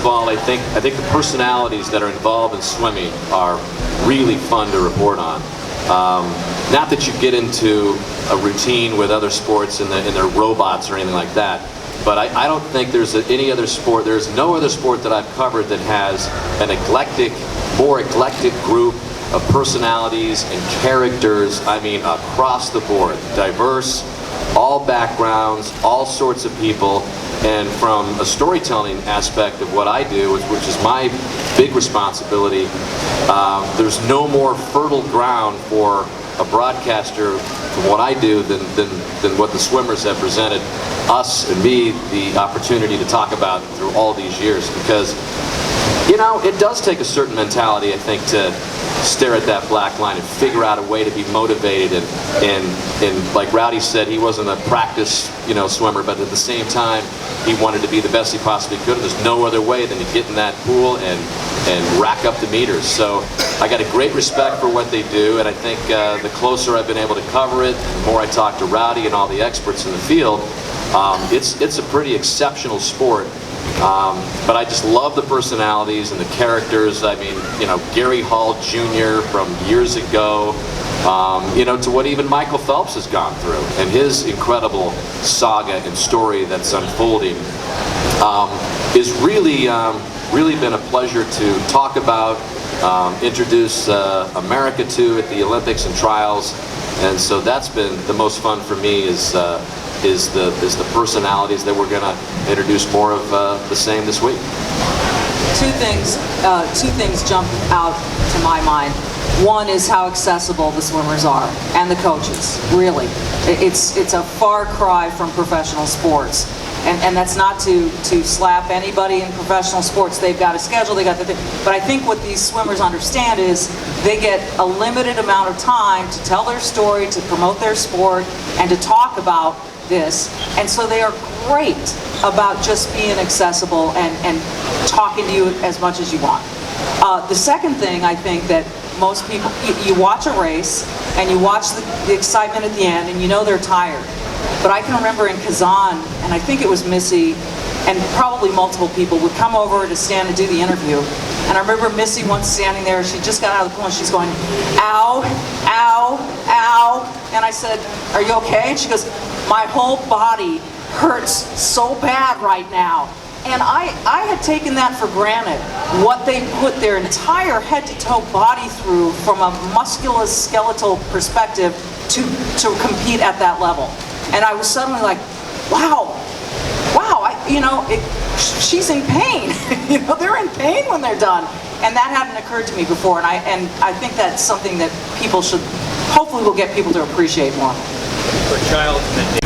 of all, I think the personalities that are involved in swimming are really fun to report on. Not that you get into a routine with other sports and they're robots or anything like that, but I don't think there's any other sport, there's no other sport that I've covered that has an more eclectic group of personalities and characters, I mean, across the board, diverse, all backgrounds, all sorts of people. And from a storytelling aspect of what I do, which is my big responsibility, there's no more fertile ground for a broadcaster from what I do than what the swimmers have presented us and me the opportunity to talk about through all these years. Because, you know, it does take a certain mentality, I think, to stare at that black line and figure out a way to be motivated. And like Rowdy said, he wasn't a practice, swimmer, but at the same time, he wanted to be the best he possibly could. And there's no other way than to get in that pool and rack up the meters. So I got a great respect for what they do, and I think the closer I've been able to cover it, the more I talk to Rowdy and all the experts in the field, it's a pretty exceptional sport. But I just love the personalities and the characters. I mean, Gary Hall Jr. from years ago, to what even Michael Phelps has gone through and his incredible saga and story that's unfolding is really been a pleasure to talk about, introduce America to at the Olympics and Trials, and so that's been the most fun for me is the personalities that we're going to introduce more of the same this week. Two things jump out to my mind. One is how accessible the swimmers are and the coaches. Really, it's a far cry from professional sports, and that's not to slap anybody in professional sports. They've got a schedule, they got the thing. But I think what these swimmers understand is they get a limited amount of time to tell their story, to promote their sport, and to talk about this, and so they are great about just being accessible and talking to you as much as you want. The second thing, I think that most people, you watch a race and you watch the excitement at the end and they're tired. But I can remember in Kazan, and I think it was Missy and probably multiple people would come over to stand and do the interview. And I remember Missy once standing there, she just got out of the pool and she's going, ow, ow, ow. And I said, are you okay? And she goes, my whole body hurts so bad right now. And I had taken that for granted, what they put their entire head-to-toe body through from a musculoskeletal perspective to compete at that level. And I was suddenly like, wow, she's in pain. They're in pain when they're done. And that hadn't occurred to me before. And I think that's something that people should, hopefully will get people to appreciate more. For Childs and